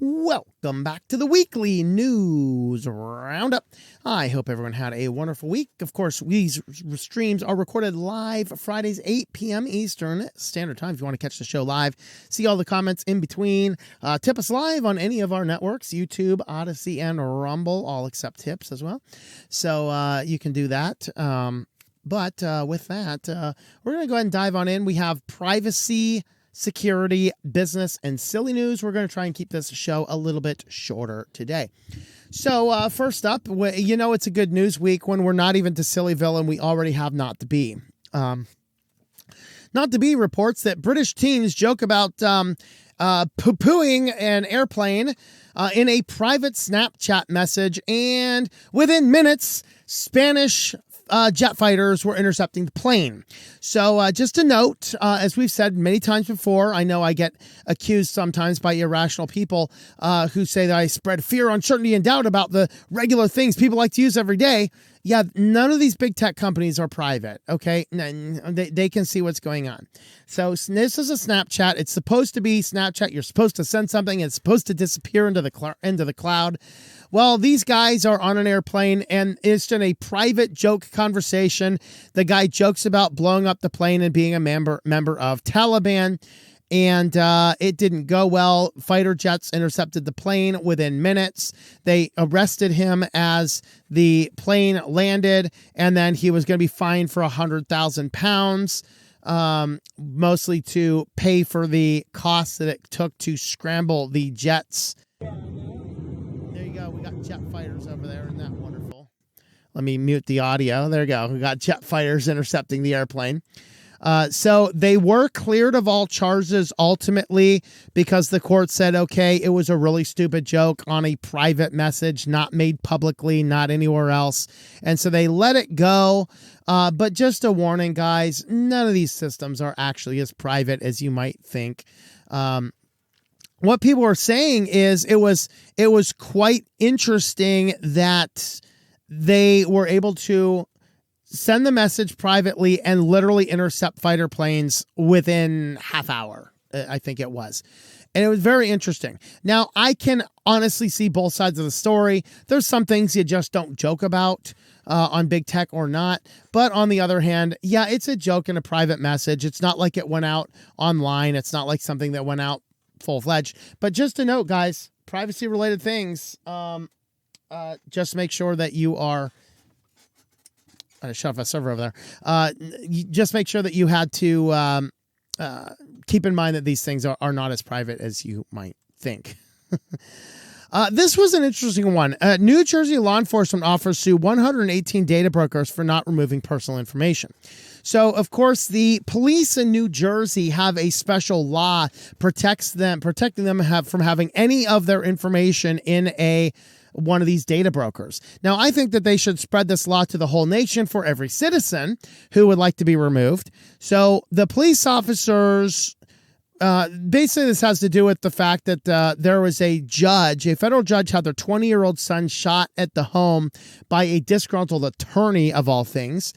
Welcome back to the Weekly News Roundup. I hope everyone had a wonderful week. Of course, these streams are recorded live Fridays, 8 p.m. Eastern Standard Time. If you want to catch the show live, see all the comments in between. Tip us live on any of our networks, YouTube, Odyssey, and Rumble. All accept tips as well. So you can do that. But with that, we're going to go ahead and dive on in. We have privacy, security, business, and silly news. We're going to try and keep this show a little bit shorter today. So first up, you know it's a good news week when we're not even to SillyVille and we already have Not to Be. Not to Be reports that British teens joke about poo-pooing an airplane in a private Snapchat message, and within minutes, Spanish jet fighters were intercepting the plane. So just a note, as we've said many times before, I know I get accused sometimes by irrational people who say that I spread fear, uncertainty, and doubt about the regular things people like to use every day. Yeah, none of these big tech companies are private, okay? They can see what's going on. So this is a Snapchat. It's supposed to be Snapchat. You're supposed to send something. It's supposed to disappear into the cloud. Well, these guys are on an airplane, and it's just a private joke conversation. The guy jokes about blowing up the plane and being a member of Taliban, and it didn't go well. Fighter jets intercepted the plane within minutes. They arrested him as the plane landed, and then he was going to be fined for £100,000, mostly to pay for the costs that it took to scramble the jets. There you go. We got jet fighters over there. Isn't that wonderful? Let me mute the audio. There you go. We got jet fighters intercepting the airplane. So they were cleared of all charges ultimately because the court said, okay, it was a really stupid joke on a private message, not made publicly, not anywhere else. And so they let it go. But just a warning, guys, none of these systems are actually as private as you might think. What people are saying is it was quite interesting that they were able to send the message privately and literally intercept fighter planes within half hour, I think it was. And it was very interesting. Now, I can honestly see both sides of the story. There's some things you just don't joke about on big tech or not. But on the other hand, yeah, it's a joke in a private message. It's not like it went out online. It's not like something that went out full-fledged. But just a note, guys, privacy-related things, just make sure that you are... I shut off a server over there. Just make sure that you had to keep in mind that these things are not as private as you might think. This was an interesting one. New Jersey law enforcement offers to 118 data brokers for not removing personal information. So, of course, the police in New Jersey have a special law protecting them from having any of their information in one of these data brokers. Now, I think that they should spread this law to the whole nation for every citizen who would like to be removed. So the police officers, basically this has to do with the fact that there was a federal judge had their 20-year-old son shot at the home by a disgruntled attorney of all things.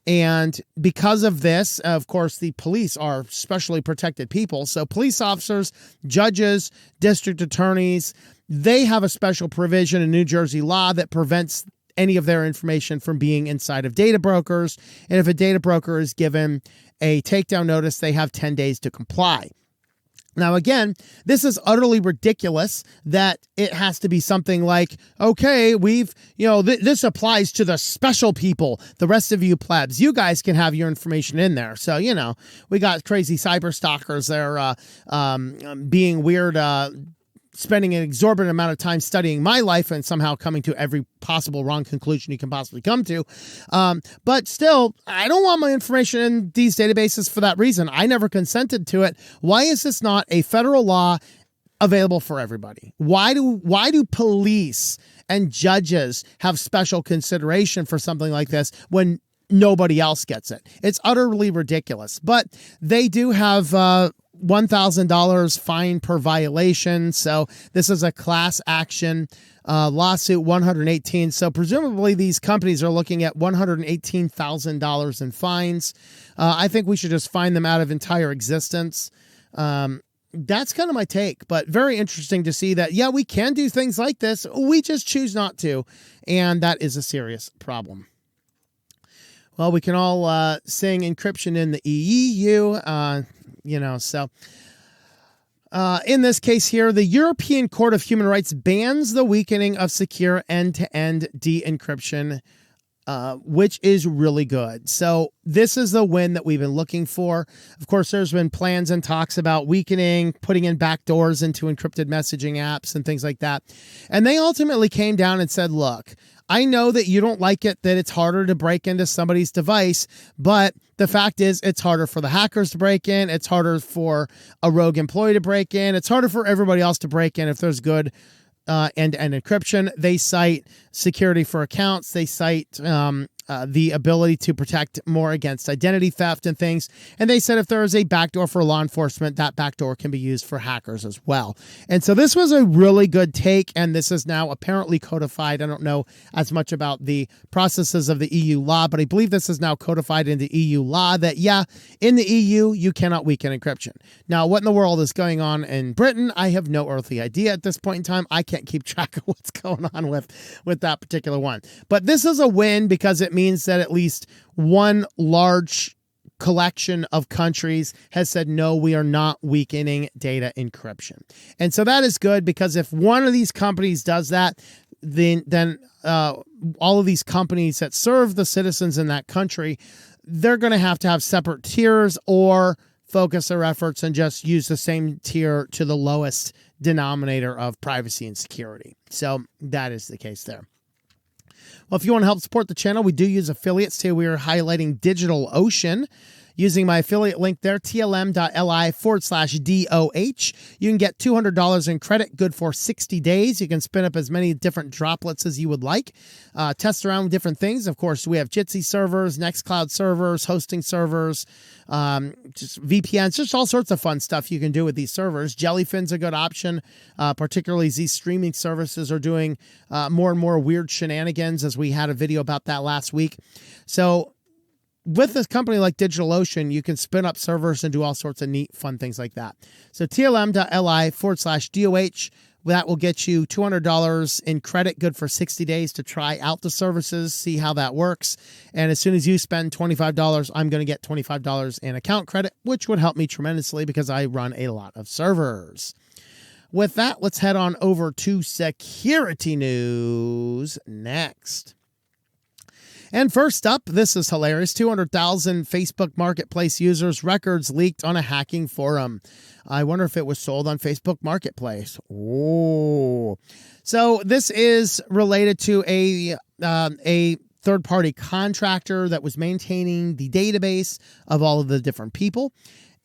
And because of this, of course, the police are specially protected people. So police officers, judges, district attorneys, they have a special provision in New Jersey law that prevents any of their information from being inside of data brokers. And if a data broker is given a takedown notice, they have 10 days to comply. Now, again, this is utterly ridiculous that it has to be something like, okay, this applies to the special people. The rest of you plebs, you guys can have your information in there. So, we got crazy cyber stalkers there being weird, spending an exorbitant amount of time studying my life and somehow coming to every possible wrong conclusion you can possibly come to. But still, I don't want my information in these databases for that reason. I never consented to it. Why is this not a federal law available for everybody? Why do police and judges have special consideration for something like this when nobody else gets it? It's utterly ridiculous. But they do have $1,000 fine per violation. So this is a class action lawsuit, 118. So presumably these companies are looking at $118,000 in fines. I think we should just fine them out of entire existence. that's kind of my take, but very interesting to see that, yeah, we can do things like this. We just choose not to. And that is a serious problem. Well, we can all sing encryption in the EU, so in this case here, the European Court of Human Rights bans the weakening of secure end-to-end de-encryption, which is really good. So this is the win that we've been looking for. Of course, there's been plans and talks about weakening, putting in backdoors into encrypted messaging apps and things like that. And they ultimately came down and said, look, I know that you don't like it, that it's harder to break into somebody's device, but the fact is it's harder for the hackers to break in. It's harder for a rogue employee to break in. It's harder for everybody else to break in if there's good end-to-end encryption. They cite security for accounts. They cite the ability to protect more against identity theft and things. And they said if there is a backdoor for law enforcement, that backdoor can be used for hackers as well. And so this was a really good take, and this is now apparently codified. I don't know as much about the processes of the EU law, but I believe this is now codified in the EU law that, yeah, in the EU, you cannot weaken encryption. Now, what in the world is going on in Britain? I have no earthly idea at this point in time. I can't keep track of what's going on with that particular one. But this is a win because it means that at least one large collection of countries has said, no, we are not weakening data encryption. And so that is good, because if one of these companies does that, then all of these companies that serve the citizens in that country, they're going to have separate tiers or focus their efforts and just use the same tier to the lowest denominator of privacy and security. So that is the case there. Well, if you want to help support the channel, we do use affiliates. Today we are highlighting DigitalOcean. Using my affiliate link there, tlm.li/DOH. You can get $200 in credit, good for 60 days. You can spin up as many different droplets as you would like. Test around with different things. Of course, we have Jitsi servers, Nextcloud servers, hosting servers, just VPNs, just all sorts of fun stuff you can do with these servers. Jellyfin's a good option, particularly as these streaming services are doing more and more weird shenanigans, as we had a video about that last week. So with this company like DigitalOcean, you can spin up servers and do all sorts of neat, fun things like that. So tlm.li/DOH, that will get you $200 in credit, good for 60 days to try out the services, see how that works. And as soon as you spend $25, I'm going to get $25 in account credit, which would help me tremendously because I run a lot of servers. With that, let's head on over to security news next. And first up, this is hilarious. 200,000 Facebook Marketplace users' records leaked on a hacking forum. I wonder if it was sold on Facebook Marketplace. Oh, so this is related to a third-party contractor that was maintaining the database of all of the different people.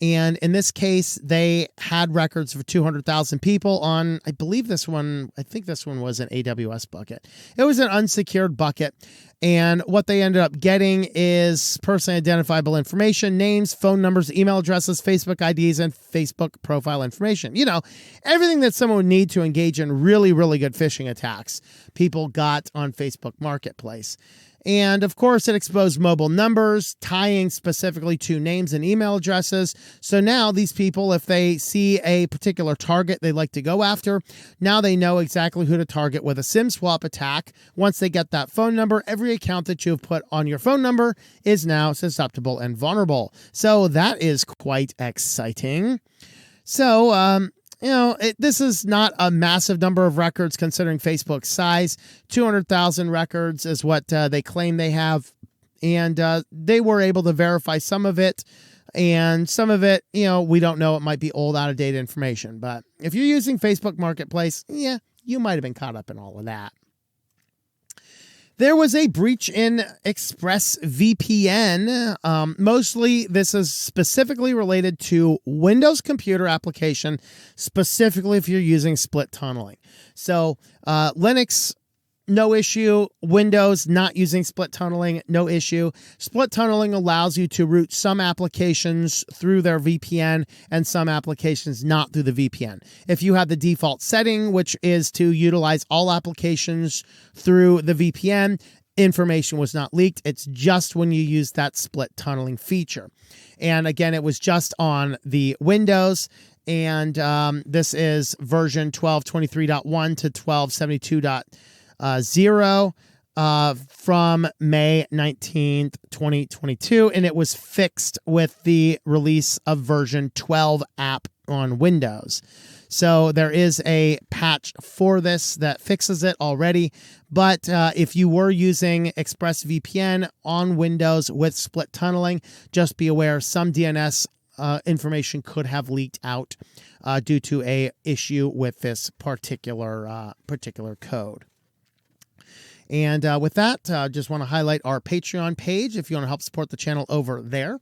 And in this case, they had records for 200,000 people on, I think this one was an AWS bucket. It was an unsecured bucket. And what they ended up getting is personally identifiable information, names, phone numbers, email addresses, Facebook IDs, and Facebook profile information. You know, everything that someone would need to engage in really, really good phishing attacks, people got on Facebook Marketplace. And of course, it exposed mobile numbers, tying specifically to names and email addresses. So now these people, if they see a particular target they'd like to go after, now they know exactly who to target with a SIM swap attack. Once they get that phone number, every account that you've put on your phone number is now susceptible and vulnerable. So that is quite exciting. So, this is not a massive number of records considering Facebook's size. 200,000 records is what they claim they have. And they were able to verify some of it. And some of it, we don't know. It might be old, out-of-date information. But if you're using Facebook Marketplace, yeah, you might have been caught up in all of that. There was a breach in ExpressVPN. Mostly this is specifically related to Windows computer application, specifically if you're using split tunneling. So Linux, no issue. Windows not using split tunneling, no issue. Split tunneling allows you to route some applications through their VPN and some applications not through the VPN. If you have the default setting, which is to utilize all applications through the VPN, information was not leaked. It's just when you use that split tunneling feature. And again, it was just on the Windows. and this is version 1223.1 to 1272.0 from May 19th, 2022, and it was fixed with the release of version 12 app on Windows. So there is a patch for this that fixes it already, but if you were using ExpressVPN on Windows with split tunneling, just be aware some DNS information could have leaked out due to a issue with this particular code. And with that, just want to highlight our Patreon page if you want to help support the channel over there.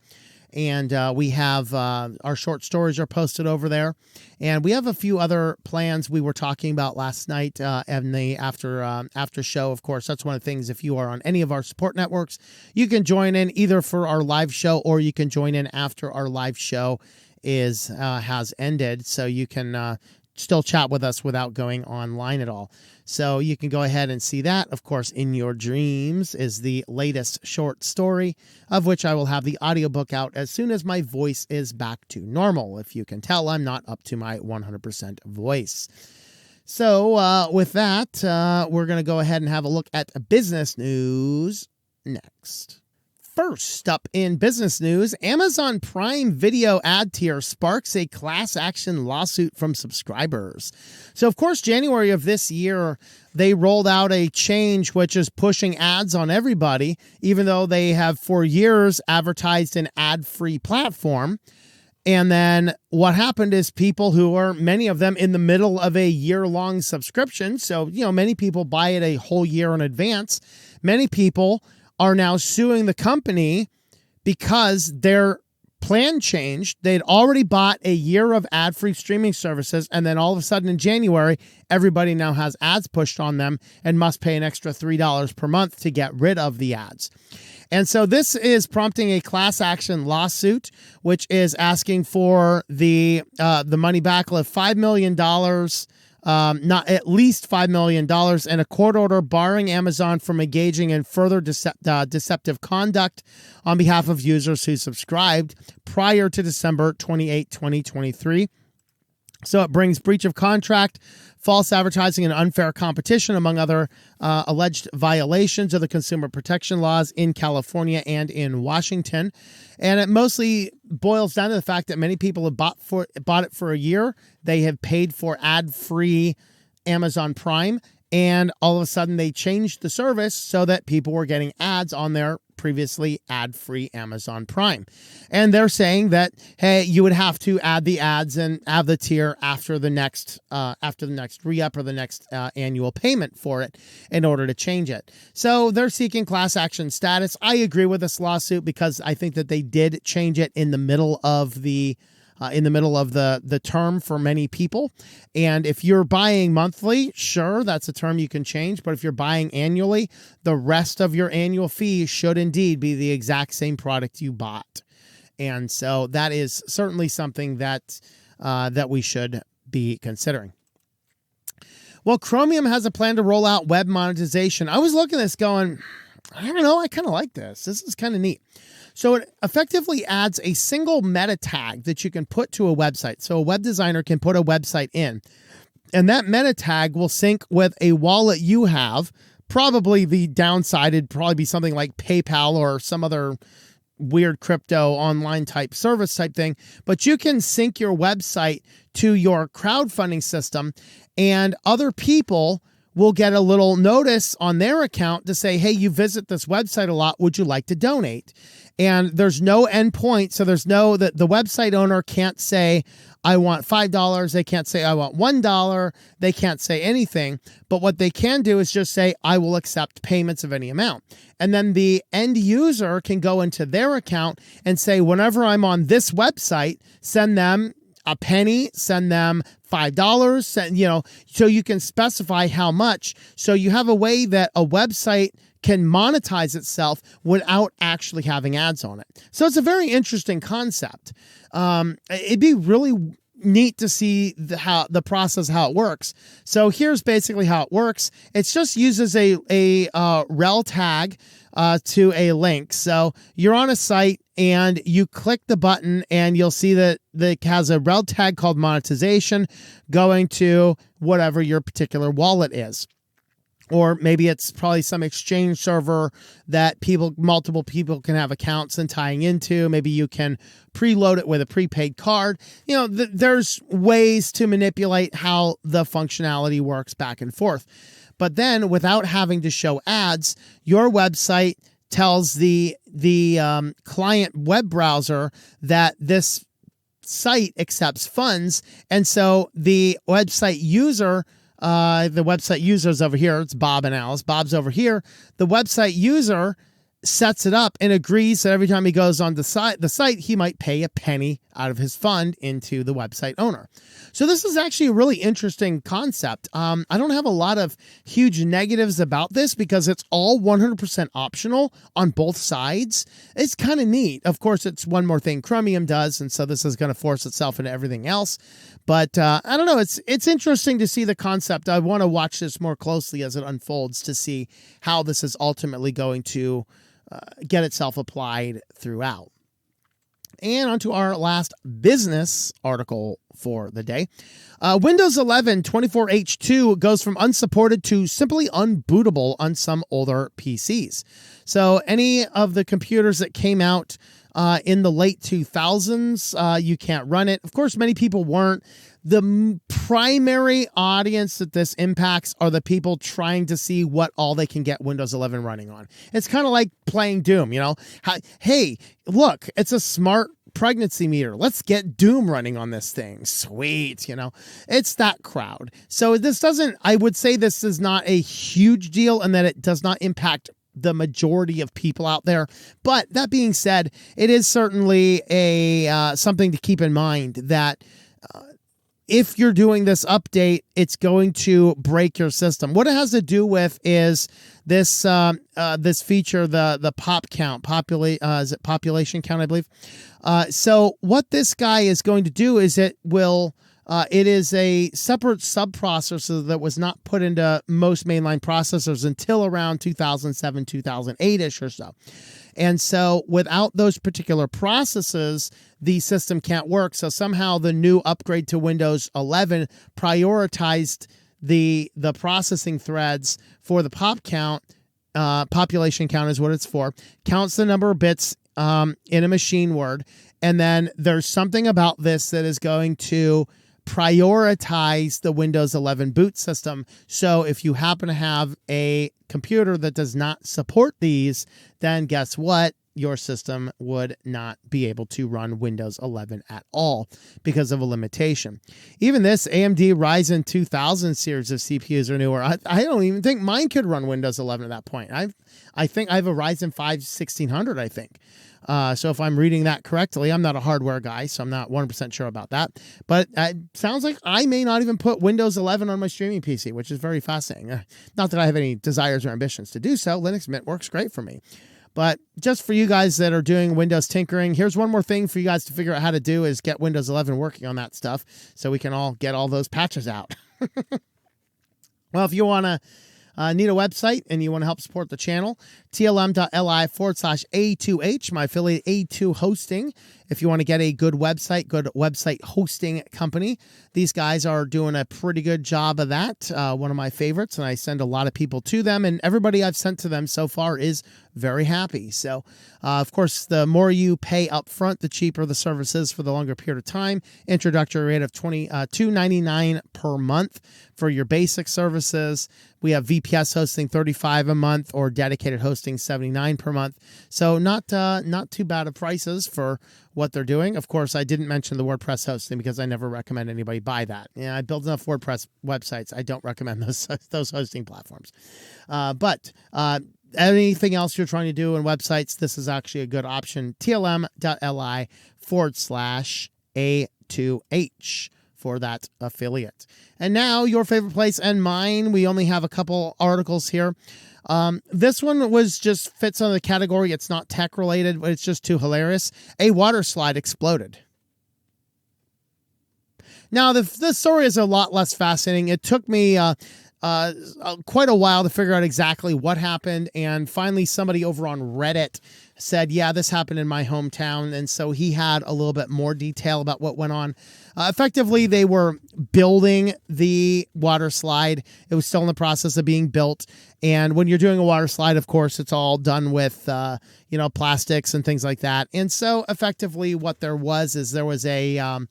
And we have our short stories are posted over there. And we have a few other plans we were talking about last night in the after show. Of course, that's one of the things. If you are on any of our support networks, you can join in either for our live show or you can join in after our live show has ended. So you can still chat with us without going online at all. So you can go ahead and see that. Of course, In Your Dreams is the latest short story, of which I will have the audiobook out as soon as my voice is back to normal. If you can tell, I'm not up to my 100% voice. So with that, we're going to go ahead and have a look at business news next. First up in business news, Amazon Prime Video ad tier sparks a class action lawsuit from subscribers. So, of course, January of this year, they rolled out a change which is pushing ads on everybody, even though they have for years advertised an ad-free platform. And then what happened is people who are, many of them, in the middle of a year-long subscription, so, many people buy it a whole year in advance, many people are now suing the company because their plan changed. They'd already bought a year of ad-free streaming services, and then all of a sudden in January, everybody now has ads pushed on them and must pay an extra $3 per month to get rid of the ads. And so this is prompting a class action lawsuit, which is asking for the money back of $5 million, not at least $5 million, and a court order barring Amazon from engaging in further deceptive conduct on behalf of users who subscribed prior to December 28, 2023. So it brings breach of contract, false advertising, and unfair competition, among other alleged violations of the consumer protection laws in California and in Washington. And it mostly boils down to the fact that many people have bought it for a year. They have paid for ad-free Amazon Prime, and all of a sudden they changed the service so that people were getting ads on their previously ad-free Amazon Prime. And they're saying that, hey, you would have to add the ads and add the tier after the next re-up or the next annual payment for it in order to change it. So they're seeking class action status. I agree with this lawsuit because I think that they did change it in the middle of the term for many people. And if you're buying monthly, sure, that's a term you can change. But if you're buying annually, the rest of your annual fee should indeed be the exact same product you bought. And so that is certainly something that we should be considering. Well, Chromium has a plan to roll out web monetization. I was looking at this going, I don't know, I kind of like this. This is kind of neat. So it effectively adds a single meta tag that you can put to a website. So a web designer can put a website in, and that meta tag will sync with a wallet you have. Probably the downside would probably be something like PayPal or some other weird crypto online type service type thing. But you can sync your website to your crowdfunding system, and other people will get a little notice on their account to say, hey, you visit this website a lot. Would you like to donate? And there's no endpoint. So there's no, that the website owner can't say, I want $5. They can't say, I want $1. They can't say anything. But what they can do is just say, I will accept payments of any amount. And then the end user can go into their account and say, whenever I'm on this website, send them a penny, send them $5, so you can specify how much. So you have a way that a website can monetize itself without actually having ads on it. So it's a very interesting concept. It'd be really neat to see the process, how it works. So here's basically how it works. It just uses a rel tag to a link. So you're on a site and you click the button and you'll see that it has a rel tag called monetization going to whatever your particular wallet is. Or maybe it's probably some exchange server that multiple people can have accounts and tying into. Maybe you can preload it with a prepaid card. There's ways to manipulate how the functionality works back and forth. But then without having to show ads, your website tells the client web browser that this site accepts funds. And so the website user's over here. It's Bob and Alice. Bob's over here. The website user sets it up and agrees that every time he goes on the site, he might pay a penny out of his fund into the website owner. So this is actually a really interesting concept. I don't have a lot of huge negatives about this because it's all 100% optional on both sides. It's kind of neat. Of course, it's one more thing Chromium does, and so this is going to force itself into everything else. But I don't know. It's interesting to see the concept. I want to watch this more closely as it unfolds to see how this is ultimately going to get itself applied throughout. And on to our last business article for the day. Windows 11 24H2 goes from unsupported to simply unbootable on some older PCs. So any of the computers that came out in the late 2000s, you can't run it. Of course, many people weren't. The primary audience that this impacts are the people trying to see what all they can get Windows 11 running on. It's kind of like playing Doom, Hey, look, it's a smart pregnancy meter. Let's get Doom running on this thing. Sweet, It's that crowd. So I would say this is not a huge deal and that it does not impact the majority of people out there. But that being said, it is certainly something to keep in mind that if you're doing this update, it's going to break your system. What it has to do with is this this feature, the pop count, is it population count, I believe. So what this guy is going to do is it is a separate subprocessor that was not put into most mainline processors until around 2007, 2008-ish or so. And so without those particular processes, the system can't work. So somehow the new upgrade to Windows 11 prioritized the processing threads for the pop count. Population count is what it's for. Counts the number of bits in a machine word. And then there's something about this that is going to prioritize the Windows 11 boot system. So if you happen to have a computer that does not support these, then guess what? Your system would not be able to run Windows 11 at all because of a limitation. Even this AMD Ryzen 2000 series of CPUs are newer. I don't even think mine could run Windows 11 at that point. I think I have a Ryzen 5 1600, I think. So if I'm reading that correctly, I'm not a hardware guy, so I'm not 100% sure about that. But it sounds like I may not even put Windows 11 on my streaming PC, which is very fascinating. Not that I have any desires or ambitions to do so. Linux Mint works great for me. But just for you guys that are doing Windows tinkering, here's one more thing for you guys to figure out how to do is get Windows 11 working on that stuff so we can all get all those patches out. Well, if you want to need a website and you want to help support the channel, tlm.li/A2H, my affiliate A2 Hosting. If you want to get a good website hosting company. These guys are doing a pretty good job of that. One of my favorites, and I send a lot of people to them, and everybody I've sent to them so far is very happy. So, of course, the more you pay up front, the cheaper the service is for the longer period of time. Introductory rate of $2.99 per month for your basic services. We have VPS hosting $35 a month or dedicated hosting $79 per month. So not too bad of prices for what they're doing. Of course, I didn't mention the WordPress hosting because I never recommend anybody buy that. I built enough WordPress websites. I don't recommend those hosting platforms. But anything else you're trying to do in websites, this is actually a good option. tlm.li/A2H for that affiliate. And now your favorite place and mine. We only have a couple articles here. This one fits under the category. It's not tech related, but it's just too hilarious. A water slide exploded. Now, the story is a lot less fascinating. It took me quite a while to figure out exactly what happened. And finally, somebody over on Reddit said, yeah, this happened in my hometown. And so he had a little bit more detail about what went on. Effectively, they were building the water slide. It was still in the process of being built. And when you're doing a water slide, of course, it's all done with, plastics and things like that. And so effectively what there was a,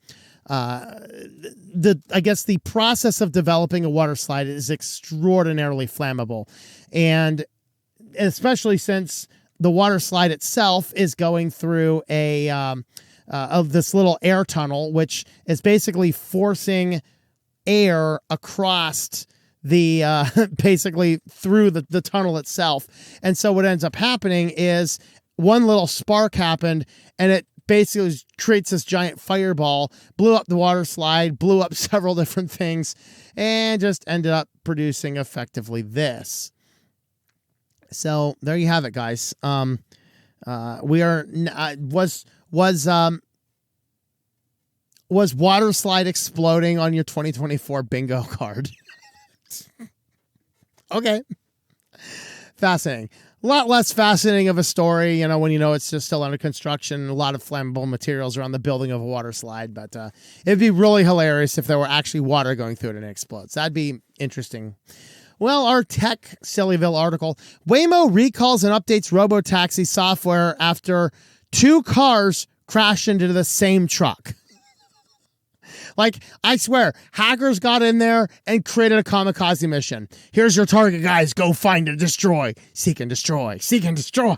I guess the process of developing a water slide is extraordinarily flammable. And especially since the water slide itself is going through of this little air tunnel, which is basically forcing air across the basically through the tunnel itself. And so what ends up happening is one little spark happened, and it basically creates this giant fireball, blew up the water slide, blew up several different things, and just ended up producing effectively this. So there you have it, guys. We are was water slide exploding on your 2024 bingo card? Okay. Fascinating. A lot less fascinating of a story, when it's just still under construction, a lot of flammable materials around the building of a water slide. But it'd be really hilarious if there were actually water going through it and it explodes. That'd be interesting. Well, our Tech SillyVille article, Waymo recalls and updates robo-taxi software after 2 cars crash into the same truck. Like, I swear, hackers got in there and created a kamikaze mission. Here's your target, guys. Go find and destroy. Seek and destroy. Seek and destroy.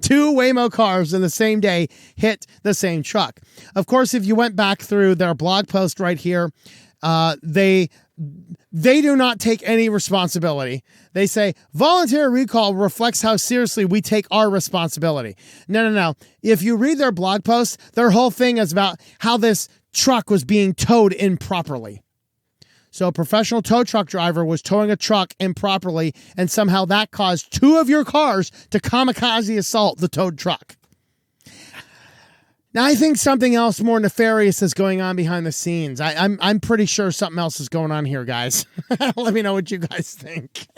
2 Waymo cars in the same day hit the same truck. Of course, if you went back through their blog post right here, they do not take any responsibility. They say, voluntary recall reflects how seriously we take our responsibility. No. If you read their blog post, their whole thing is about how this truck was being towed improperly. So a professional tow truck driver was towing a truck improperly, and somehow that caused 2 of your cars to kamikaze assault the towed truck. Now, I think something else more nefarious is going on behind the scenes. I'm pretty sure something else is going on here, guys. Let me know what you guys think.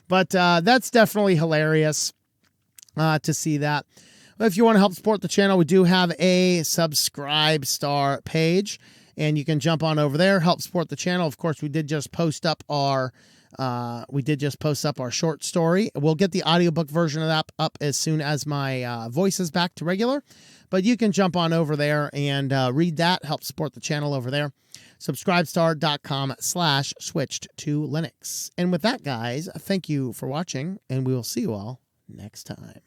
But that's definitely hilarious to see that. If you want to help support the channel, we do have a subscribe star page, and you can jump on over there, help support the channel. Of course, we did just post up our short story. We'll get the audiobook version of that up as soon as my voice is back to regular. But you can jump on over there and read that, help support the channel over there. Subscribestar.com/switchedtolinux. And with that, guys, thank you for watching, and we will see you all next time.